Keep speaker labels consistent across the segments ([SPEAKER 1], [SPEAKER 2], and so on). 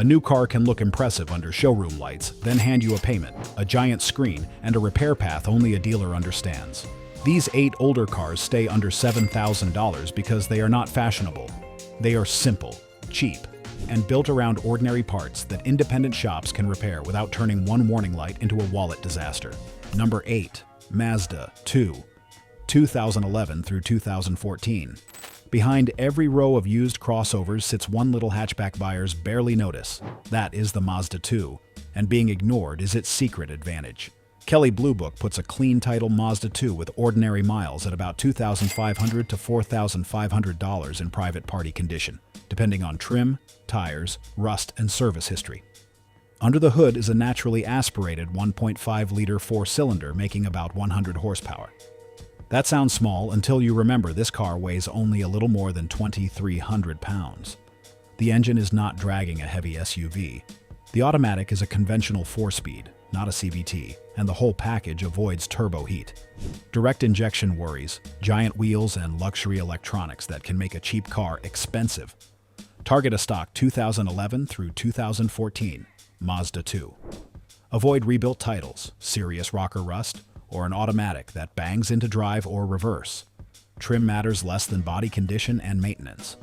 [SPEAKER 1] A new car can look impressive under showroom lights, then hand you a payment, a giant screen, and a repair path only a dealer understands. These 8 older cars stay under $7,000 because they are not fashionable. They are simple, cheap, and built around ordinary parts that independent shops can repair without turning one warning light into a wallet disaster. Number 8. Mazda 2, 2011 through 2014. Behind every row of used crossovers sits one little hatchback buyers barely notice. That is the Mazda 2, and being ignored is its secret advantage. Kelley Blue Book puts a clean title Mazda 2 with ordinary miles at about $2,500 to $4,500 in private party condition, depending on trim, tires, rust, and service history. Under the hood is a naturally aspirated 1.5-liter 4-cylinder making about 100 horsepower. That sounds small until you remember this car weighs only a little more than 2,300 pounds. The engine is not dragging a heavy SUV. The automatic is a conventional 4-speed, not a CVT, and the whole package avoids turbo heat. Direct injection worries, giant wheels, and luxury electronics that can make a cheap car expensive. Target a stock 2011 through 2014, Mazda 2. Avoid rebuilt titles, serious rocker rust, or an automatic that bangs into drive or reverse. Trim matters less than body condition and maintenance.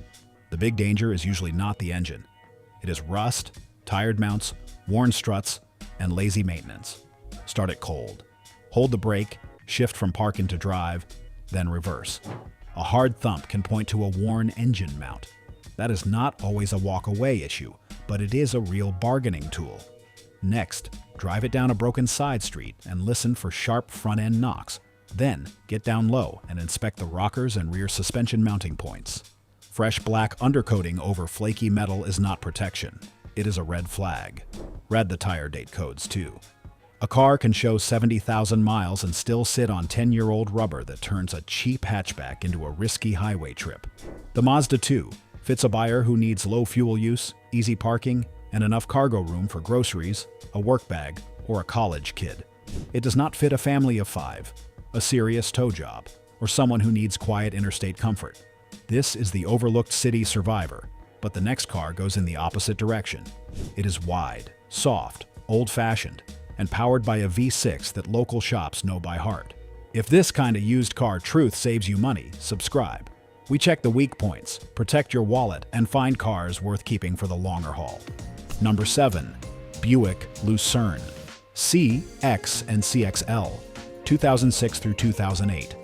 [SPEAKER 1] The big danger is usually not the engine. It is rust, tired mounts, worn struts, and lazy maintenance. Start it cold. Hold the brake, shift from park into drive, then reverse. A hard thump can point to a worn engine mount. That is not always a walk-away issue, but it is a real bargaining tool. Next, drive it down a broken side street and listen for sharp front-end knocks. Then, get down low and inspect the rockers and rear suspension mounting points. Fresh black undercoating over flaky metal is not protection. It is a red flag. Read the tire date codes too. A car can show 70,000 miles and still sit on 10-year-old rubber that turns a cheap hatchback into a risky highway trip. The Mazda 2 fits a buyer who needs low fuel use, easy parking, and enough cargo room for groceries, a work bag, or a college kid. It does not fit a family of 5, a serious tow job, or someone who needs quiet interstate comfort. This is the overlooked city survivor, but the next car goes in the opposite direction. It is wide, soft, old-fashioned, and powered by a V6 that local shops know by heart. If this kind of used car truth saves you money, subscribe. We check the weak points, protect your wallet, and find cars worth keeping for the longer haul. Number 7. Buick Lucerne, CX and CXL, 2006 through 2008.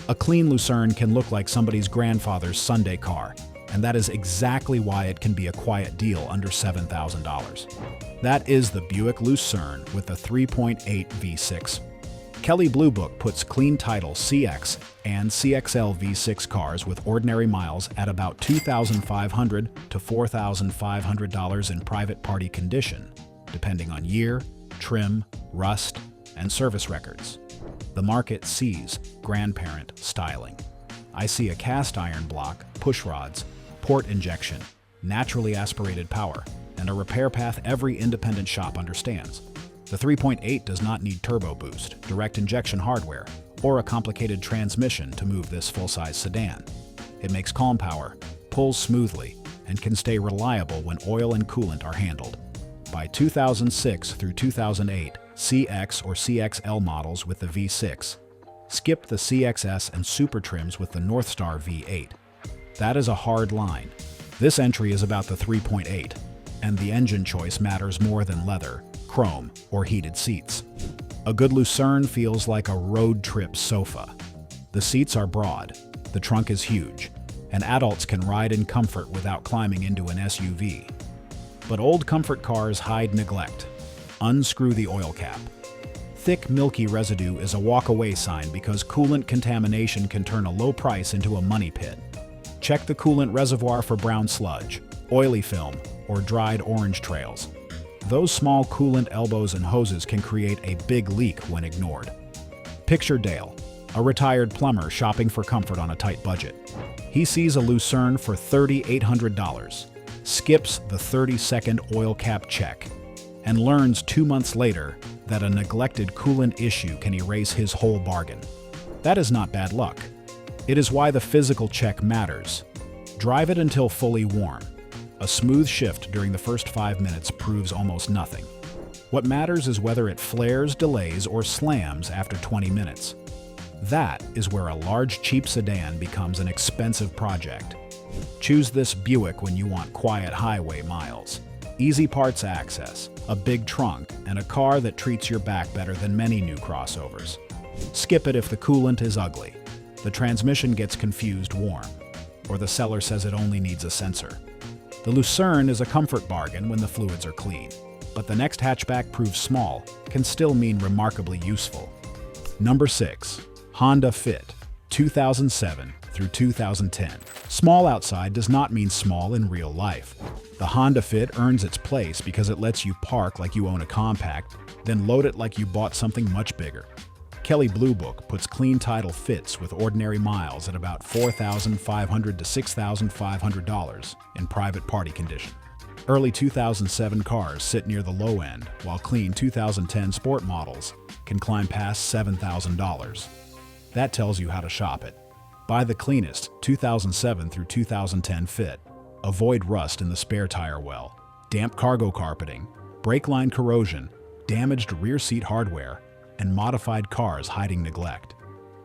[SPEAKER 1] A clean Lucerne can look like somebody's grandfather's Sunday car, and that is exactly why it can be a quiet deal under $7,000. That is the Buick Lucerne with the 3.8 V6. Kelley Blue Book puts clean title CX and CXL V6 cars with ordinary miles at about $2,500 to $4,500 in private party condition, depending on year, trim, rust, and service records. The market sees grandparent styling. I see a cast iron block, push rods, port injection, naturally aspirated power, and a repair path every independent shop understands. The 3.8 does not need turbo boost, direct injection hardware, or a complicated transmission to move this full-size sedan. It makes calm power, pulls smoothly, and can stay reliable when oil and coolant are handled. By 2006 through 2008, CX or CXL models with the V6 skipped the CXS and super trims with the Northstar V8. That is a hard line. This entry is about the 3.8, and the engine choice matters more than leather, chrome, or heated seats. A good Lucerne feels like a road trip sofa. The seats are broad, the trunk is huge, and adults can ride in comfort without climbing into an SUV. But old comfort cars hide neglect. Unscrew the oil cap. Thick, milky residue is a walk-away sign because coolant contamination can turn a low price into a money pit. Check the coolant reservoir for brown sludge, oily film, or dried orange trails. Those small coolant elbows and hoses can create a big leak when ignored. Picture Dale, a retired plumber shopping for comfort on a tight budget. He sees a Lucerne for $3,800, skips the 30-second oil cap check, and learns 2 months later that a neglected coolant issue can erase his whole bargain. That is not bad luck. It is why the physical check matters. Drive it until fully warm. A smooth shift during the first 5 minutes proves almost nothing. What matters is whether it flares, delays, or slams after 20 minutes. That is where a large, cheap sedan becomes an expensive project. Choose this Buick when you want quiet highway miles, easy parts access, a big trunk, and a car that treats your back better than many new crossovers. Skip it if the coolant is ugly, the transmission gets confused warm, or the seller says it only needs a sensor. The Lucerne is a comfort bargain when the fluids are clean, but the next hatchback proves small can still mean remarkably useful. Number 6. Honda Fit, 2007 through 2010. Small outside does not mean small in real life. The Honda Fit earns its place because it lets you park like you own a compact, then load it like you bought something much bigger. Kelley Blue Book puts clean title Fits with ordinary miles at about $4,500 to $6,500 in private party condition. Early 2007 cars sit near the low end, while clean 2010 sport models can climb past $7,000. That tells you how to shop it. Buy the cleanest 2007 through 2010 Fit. Avoid rust in the spare tire well, damp cargo carpeting, brake line corrosion, damaged rear seat hardware, and modified cars hiding neglect.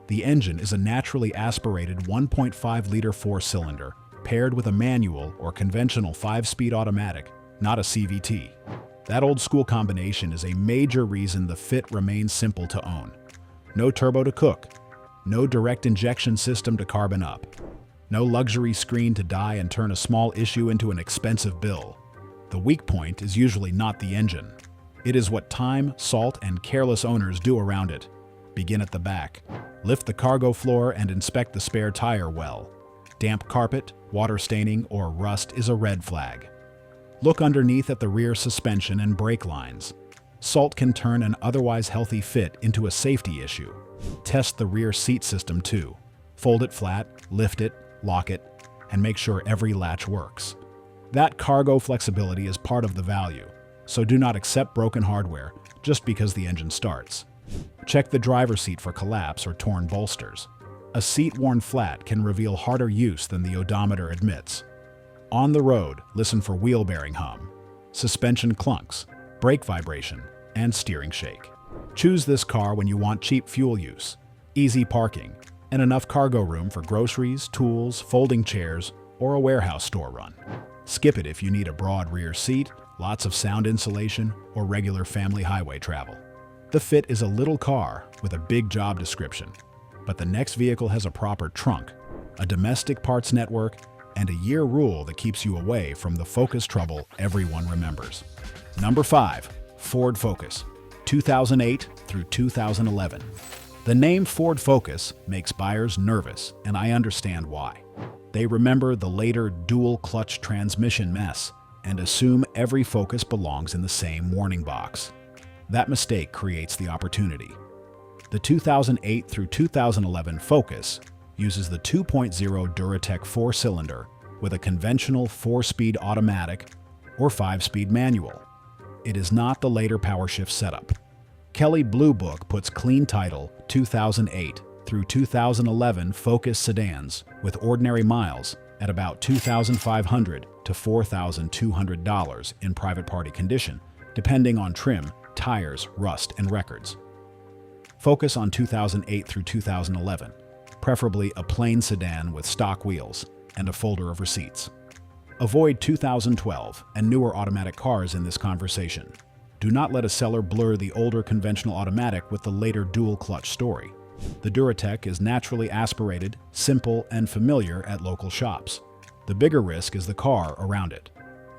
[SPEAKER 1] The engine is a naturally aspirated 1.5-liter 4-cylinder paired with a manual or conventional 5-speed automatic, not a CVT. That old-school combination is a major reason the Fit remains simple to own. No turbo to cook, no direct injection system to carbon up, no luxury screen to die and turn a small issue into an expensive bill. The weak point is usually not the engine. It is what time, salt, and careless owners do around it. Begin at the back. Lift the cargo floor and inspect the spare tire well. Damp carpet, water staining, or rust is a red flag. Look underneath at the rear suspension and brake lines. Salt can turn an otherwise healthy Fit into a safety issue. Test the rear seat system too. Fold it flat, lift it, lock it, and make sure every latch works. That cargo flexibility is part of the value, so do not accept broken hardware just because the engine starts. Check the driver's seat for collapse or torn bolsters. A seat worn flat can reveal harder use than the odometer admits. On the road, listen for wheel bearing hum, suspension clunks, brake vibration, and steering shake. Choose this car when you want cheap fuel use, easy parking, and enough cargo room for groceries, tools, folding chairs, or a warehouse store run. Skip it if you need a broad rear seat, lots of sound insulation, or regular family highway travel. The Fit is a little car with a big job description, but the next vehicle has a proper trunk, a domestic parts network, and a year rule that keeps you away from the Focus trouble everyone remembers. Number 5. Ford Focus, 2008 through 2011. The name Ford Focus makes buyers nervous, and I understand why. They remember the later dual-clutch transmission mess and assume every Focus belongs in the same warning box. That mistake creates the opportunity. The 2008 through 2011 Focus uses the 2.0 Duratec 4-cylinder with a conventional 4-speed automatic or 5-speed manual. It is not the later PowerShift setup. Kelley Blue Book puts clean title 2008 through 2011 Focus sedans with ordinary miles at about $2,500 to $4,200 in private party condition, depending on trim, tires, rust, and records. Focus on 2008 through 2011, preferably a plain sedan with stock wheels and a folder of receipts. Avoid 2012 and newer automatic cars in this conversation. Do not let a seller blur the older conventional automatic with the later dual-clutch story. The Duratec is naturally aspirated, simple, and familiar at local shops. The bigger risk is the car around it.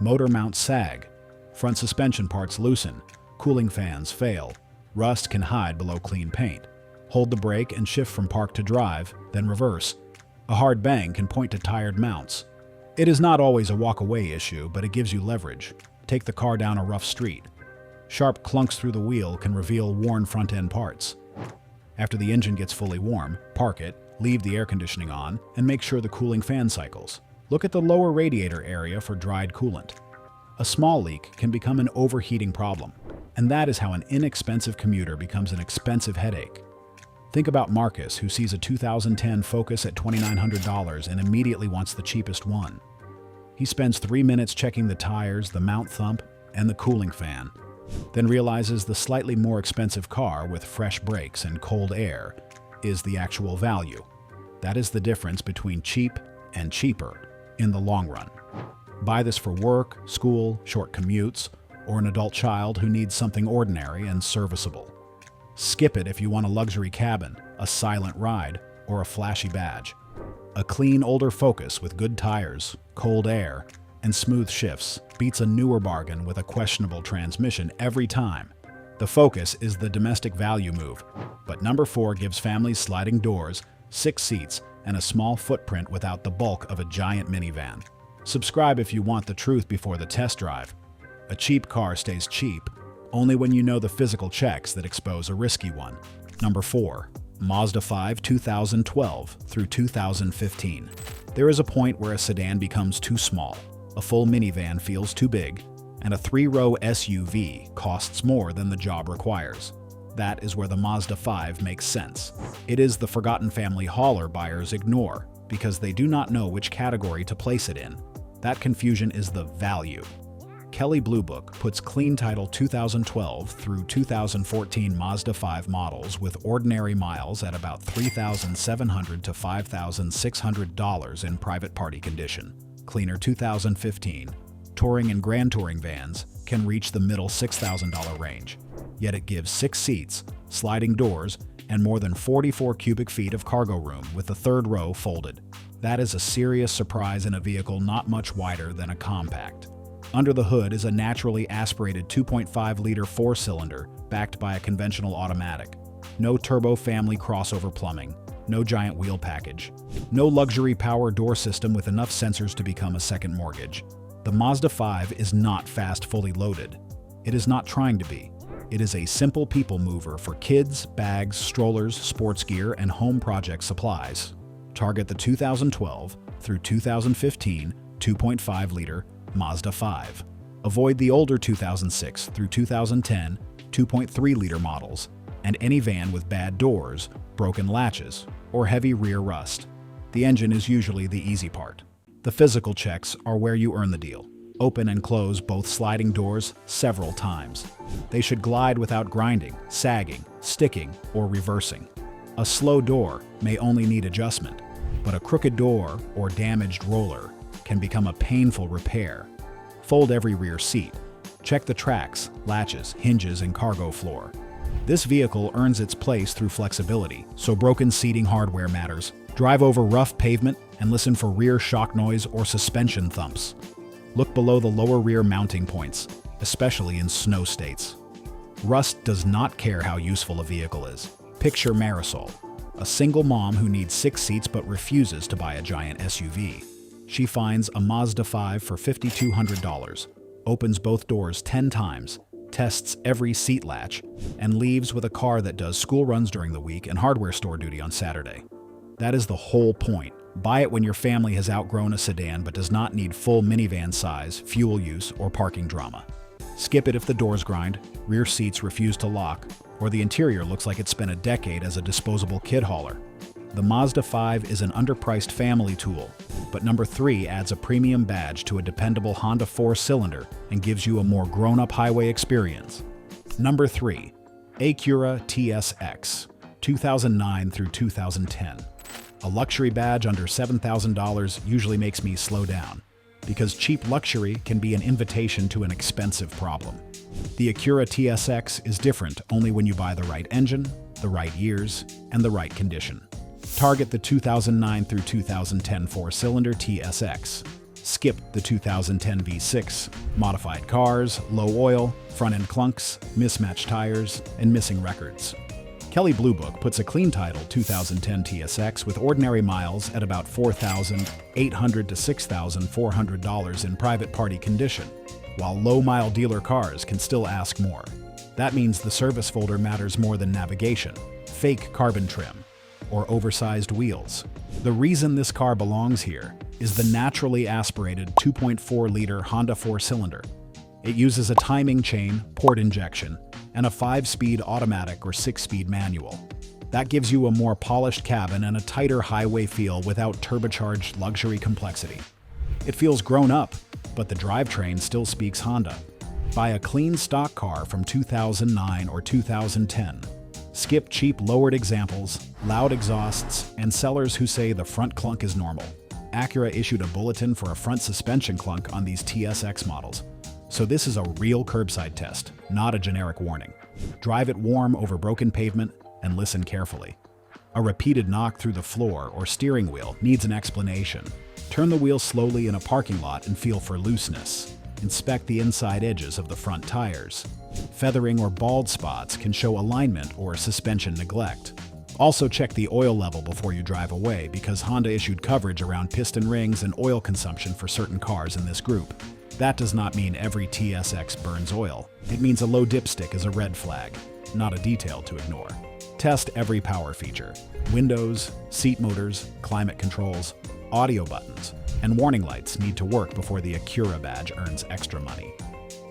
[SPEAKER 1] Motor mounts sag, front suspension parts loosen, cooling fans fail, rust can hide below clean paint. Hold the brake and shift from park to drive, then reverse. A hard bang can point to tired mounts. It is not always a walk-away issue, but it gives you leverage. Take the car down a rough street. Sharp clunks through the wheel can reveal worn front-end parts. After the engine gets fully warm, park it, leave the air conditioning on, and make sure the cooling fan cycles. Look at the lower radiator area for dried coolant. A small leak can become an overheating problem, and that is how an inexpensive commuter becomes an expensive headache. Think about Marcus, who sees a 2010 Focus at $2,900 and immediately wants the cheapest one. He spends 3 minutes checking the tires, the mount thump, and the cooling fan, then realizes the slightly more expensive car with fresh brakes and cold air is the actual value. That is the difference between cheap and cheaper in the long run. Buy this for work, school, short commutes, or an adult child who needs something ordinary and serviceable. Skip it if you want a luxury cabin, a silent ride, or a flashy badge. A clean older Focus with good tires, cold air, and smooth shifts beats a newer bargain with a questionable transmission every time. The Focus is the domestic value move, but number 4 gives families sliding doors, 6 seats, and a small footprint without the bulk of a giant minivan. Subscribe if you want the truth before the test drive. A cheap car stays cheap only when you know the physical checks that expose a risky one. Number 4. Mazda 5 2012 through 2015. There is a point where a sedan becomes too small, a full minivan feels too big, and a 3-row SUV costs more than the job requires. That is where the Mazda 5 makes sense. It is the forgotten family hauler buyers ignore because they do not know which category to place it in. That confusion is the value. Kelley Blue Book puts clean title 2012 through 2014 Mazda 5 models with ordinary miles at about $3,700 to $5,600 in private party condition. Cleaner 2015 touring and grand touring vans can reach the middle $6,000 range. Yet it gives 6 seats, sliding doors, and more than 44 cubic feet of cargo room with the third row folded. That is a serious surprise in a vehicle not much wider than a compact. Under the hood is a naturally aspirated 2.5-liter 4-cylinder backed by a conventional automatic. No turbo family crossover plumbing, no giant wheel package, no luxury power door system with enough sensors to become a second mortgage. The Mazda 5 is not fast fully loaded. It is not trying to be. It is a simple people mover for kids, bags, strollers, sports gear, and home project supplies. Target the 2012 through 2015 2.5-liter Mazda 5. Avoid the older 2006 through 2010 2.3-liter models and any van with bad doors, broken latches, or heavy rear rust. The engine is usually the easy part. The physical checks are where you earn the deal. Open and close both sliding doors several times. They should glide without grinding, sagging, sticking, or reversing. A slow door may only need adjustment, but a crooked door or damaged roller can become a painful repair. Fold every rear seat. Check the tracks, latches, hinges, and cargo floor. This vehicle earns its place through flexibility, so broken seating hardware matters. Drive over rough pavement and listen for rear shock noise or suspension thumps. Look below the lower rear mounting points, especially in snow states. Rust does not care how useful a vehicle is. Picture Marisol, a single mom who needs 6 seats but refuses to buy a giant SUV. She finds a Mazda 5 for $5,200, opens both doors 10 times, tests every seat latch, and leaves with a car that does school runs during the week and hardware store duty on Saturday. That is the whole point. Buy it when your family has outgrown a sedan but does not need full minivan size, fuel use, or parking drama. Skip it if the doors grind, rear seats refuse to lock, or the interior looks like it spent a decade as a disposable kid hauler. The Mazda 5 is an underpriced family tool, but number 3 adds a premium badge to a dependable Honda 4-cylinder and gives you a more grown-up highway experience. Number 3. Acura TSX, 2009 through 2010. A luxury badge under $7,000 usually makes me slow down, because cheap luxury can be an invitation to an expensive problem. The Acura TSX is different only when you buy the right engine, the right years, and the right condition. Target the 2009 through 2010 4-cylinder TSX. Skip the 2010 V6, modified cars, low oil, front-end clunks, mismatched tires, and missing records. Kelley Blue Book puts a clean title 2010 TSX with ordinary miles at about $4,800 to $6,400 in private party condition, while low-mile dealer cars can still ask more. That means the service folder matters more than navigation, fake carbon trim, or oversized wheels. The reason this car belongs here is the naturally aspirated 2.4-liter Honda 4-cylinder. It uses a timing chain, port injection, and a 5-speed automatic or 6-speed manual. That gives you a more polished cabin and a tighter highway feel without turbocharged luxury complexity. It feels grown up, but the drivetrain still speaks Honda. Buy a clean stock car from 2009 or 2010. Skip cheap lowered examples, loud exhausts, and sellers who say the front clunk is normal. Acura issued a bulletin for a front suspension clunk on these TSX models. So this is a real curbside test, not a generic warning. Drive it warm over broken pavement and listen carefully. A repeated knock through the floor or steering wheel needs an explanation. Turn the wheel slowly in a parking lot and feel for looseness. Inspect the inside edges of the front tires. Feathering or bald spots can show alignment or suspension neglect. Also check the oil level before you drive away because Honda issued coverage around piston rings and oil consumption for certain cars in this group. That does not mean every TSX burns oil. It means a low dipstick is a red flag, not a detail to ignore. Test every power feature. Windows, seat motors, climate controls, audio buttons, and warning lights need to work before the Acura badge earns extra money.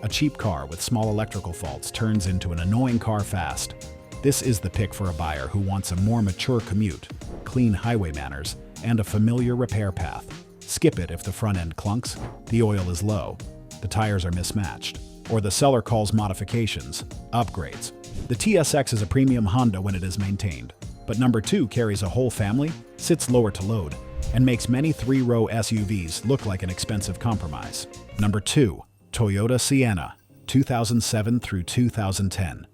[SPEAKER 1] A cheap car with small electrical faults turns into an annoying car fast. This is the pick for a buyer who wants a more mature commute, clean highway manners, and a familiar repair path. Skip it if the front end clunks, the oil is low, the tires are mismatched, or the seller calls modifications upgrades. The TSX is a premium Honda when it is maintained, but number 2 carries a whole family, sits lower to load, and makes many 3-row SUVs look like an expensive compromise. Number 2. Toyota Sienna, 2007 through 2010.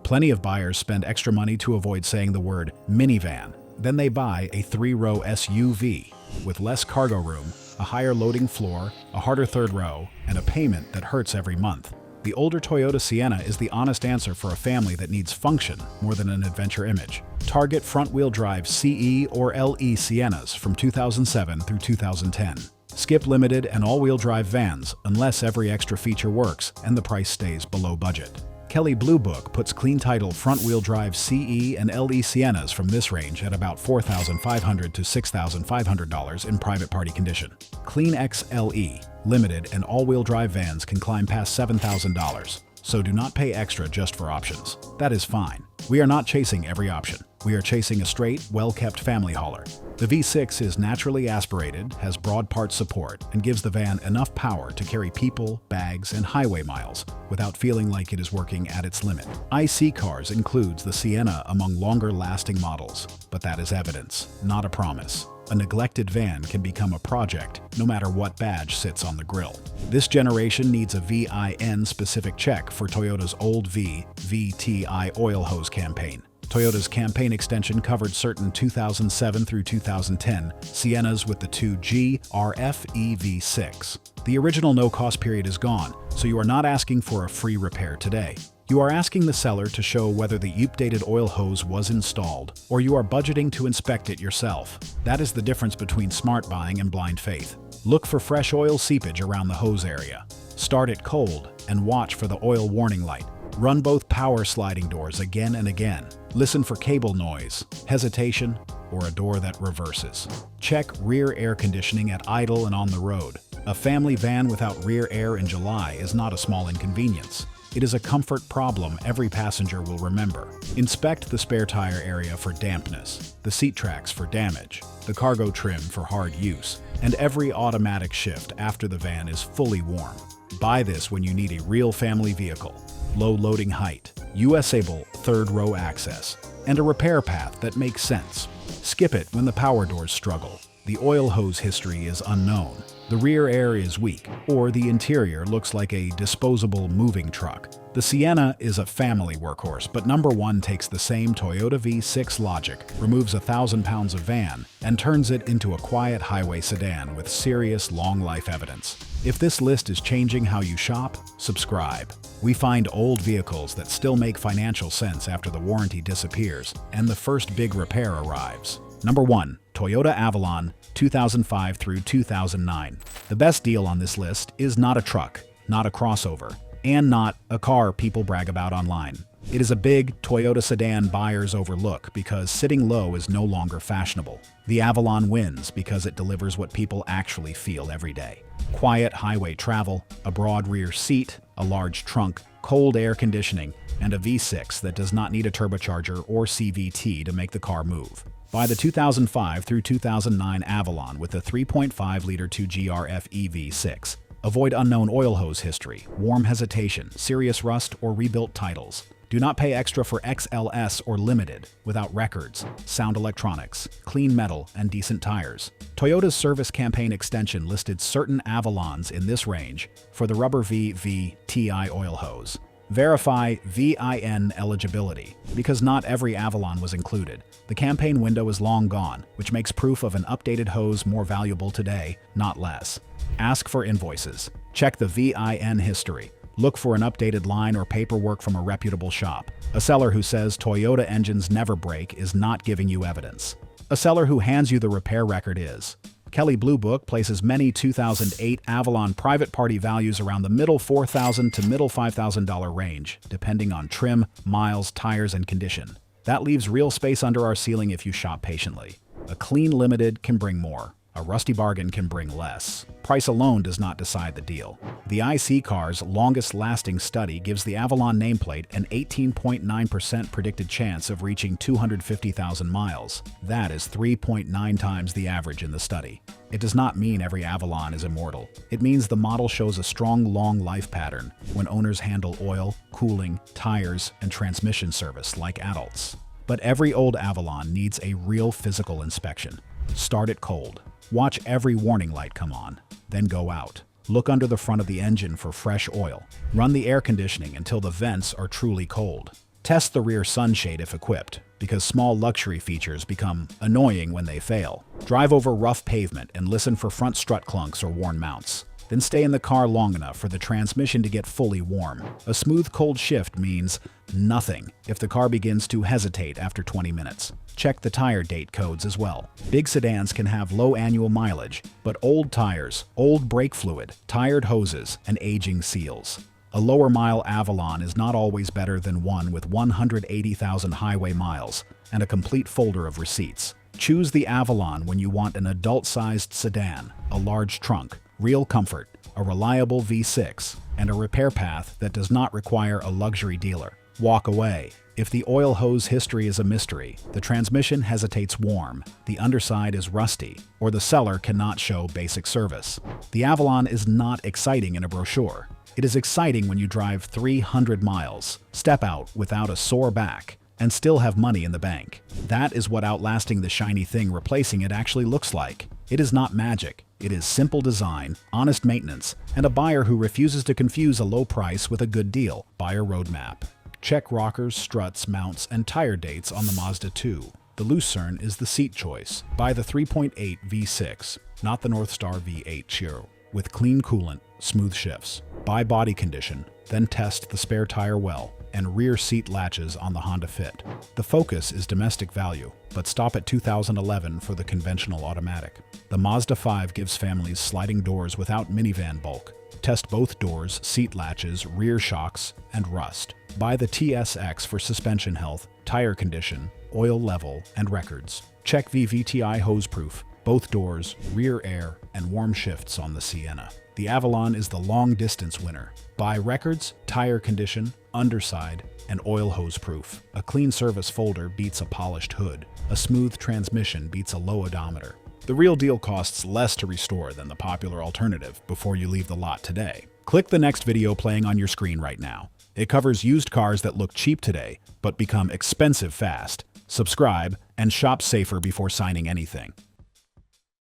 [SPEAKER 1] Plenty of buyers spend extra money to avoid saying the word minivan. Then they buy a 3-row SUV with less cargo room, a higher loading floor, a harder third row, and a payment that hurts every month. The older Toyota Sienna is the honest answer for a family that needs function more than an adventure image. Target front-wheel drive CE or LE Siennas from 2007 through 2010. Skip limited and all-wheel drive vans unless every extra feature works and the price stays below budget. Kelley Blue Book puts clean title front-wheel drive CE and LE Siennas from this range at about $4,500 to $6,500 in private party condition. Clean X LE, limited and all-wheel drive vans can climb past $7,000, so do not pay extra just for options. That is fine. We are not chasing every option. We are chasing a straight, well-kept family hauler. The V6 is naturally aspirated, has broad part support, and gives the van enough power to carry people, bags, and highway miles without feeling like it is working at its limit. IC cars includes the Sienna among longer-lasting models, but that is evidence, not a promise. A neglected van can become a project, no matter what badge sits on the grille. This generation needs a VIN-specific check for Toyota's old VTI oil hose campaign. Toyota's campaign extension covered certain 2007 through 2010 Siennas with the 2G RFE V6. The original no-cost period is gone, so you are not asking for a free repair today. You are asking the seller to show whether the updated oil hose was installed, or you are budgeting to inspect it yourself. That is the difference between smart buying and blind faith. Look for fresh oil seepage around the hose area. Start it cold and watch for the oil warning light. Run both power sliding doors again and again. Listen for cable noise, hesitation, or a door that reverses. Check rear air conditioning at idle and on the road. A family van without rear air in July is not a small inconvenience. It is a comfort problem every passenger will remember. Inspect the spare tire area for dampness, the seat tracks for damage, the cargo trim for hard use, and every automatic shift after the van is fully warm. Buy this when you need a real family vehicle. Low loading height, US-able third row access, and a repair path that makes sense. Skip it when the power doors struggle. The oil hose history is unknown. The rear air is weak, or the interior looks like a disposable moving truck. The Sienna is a family workhorse, but number 1 takes the same Toyota V6 logic, removes 1,000 pounds of van, and turns it into a quiet highway sedan with serious long-life evidence. If this list is changing how you shop, subscribe. We find old vehicles that still make financial sense after the warranty disappears and the first big repair arrives. Number 1. Toyota Avalon, 2005 through 2009. The best deal on this list is not a truck, not a crossover, and not a car people brag about online. It is a big Toyota sedan buyers overlook because sitting low is no longer fashionable. The Avalon wins because it delivers what people actually feel every day. Quiet highway travel, a broad rear seat, a large trunk, cold air conditioning, and a V6 that does not need a turbocharger or CVT to make the car move. Buy the 2005 through 2009 Avalon with a 3.5-liter 2GRF EV6. Avoid unknown oil hose history, warm hesitation, serious rust, or rebuilt titles. Do not pay extra for XLS or Limited without records, sound electronics, clean metal, and decent tires. Toyota's service campaign extension listed certain Avalons in this range for the rubber VVTi oil hose. Verify VIN eligibility. Because not every Avalon was included, the campaign window is long gone, which makes proof of an updated hose more valuable today, not less. Ask for invoices. Check the VIN history. Look for an updated line or paperwork from a reputable shop. A seller who says Toyota engines never break is not giving you evidence. A seller who hands you the repair record is. Kelley Blue Book places many 2008 Avalon private party values around the middle $4,000 to middle $5,000 range, depending on trim, miles, tires, and condition. That leaves real space under our ceiling if you shop patiently. A clean Limited can bring more. A rusty bargain can bring less. Price alone does not decide the deal. The IC Car's longest-lasting study gives the Avalon nameplate an 18.9% predicted chance of reaching 250,000 miles. That is 3.9 times the average in the study. It does not mean every Avalon is immortal. It means the model shows a strong long life pattern when owners handle oil, cooling, tires, and transmission service like adults. But every old Avalon needs a real physical inspection. Start it cold. Watch every warning light come on, then go out. Look under the front of the engine for fresh oil. Run the air conditioning until the vents are truly cold. Test the rear sunshade if equipped, because small luxury features become annoying when they fail. Drive over rough pavement and listen for front strut clunks or worn mounts. Then stay in the car long enough for the transmission to get fully warm. A smooth cold shift means nothing if the car begins to hesitate after 20 minutes. Check the tire date codes as well. Big sedans can have low annual mileage, but old tires, old brake fluid, tired hoses, and aging seals. A lower mile Avalon is not always better than one with 180,000 highway miles and a complete folder of receipts. Choose the Avalon when you want an adult-sized sedan, a large trunk, real comfort, a reliable V6, and a repair path that does not require a luxury dealer. Walk away. If the oil hose history is a mystery, the transmission hesitates warm, the underside is rusty, or the seller cannot show basic service. The Avalon is not exciting in a brochure. It is exciting when you drive 300 miles, step out without a sore back, and still have money in the bank. That is what outlasting the shiny thing replacing it actually looks like. It is not magic. It is simple design, honest maintenance, and a buyer who refuses to confuse a low price with a good deal. Buyer roadmap. Check rockers, struts, mounts, and tire dates on the Mazda 2. The Lucerne is the seat choice. Buy the 3.8 V6, not the Northstar V8 Chiro, with clean coolant, smooth shifts. Buy body condition, then test the spare tire well, and rear seat latches on the Honda Fit. The Focus is domestic value, but stop at 2011 for the conventional automatic. The Mazda 5 gives families sliding doors without minivan bulk. Test both doors, seat latches, rear shocks, and rust. Buy the TSX for suspension health, tire condition, oil level, and records. Check VVTi hose proof, both doors, rear air, and warm shifts on the Sienna. The Avalon is the long-distance winner. Buy records, tire condition, underside, and oil hose proof. A clean service folder beats a polished hood. A smooth transmission beats a low odometer. The real deal costs less to restore than the popular alternative before you leave the lot today. Click the next video playing on your screen right now. It covers used cars that look cheap today, but become expensive fast. Subscribe and shop safer before signing anything.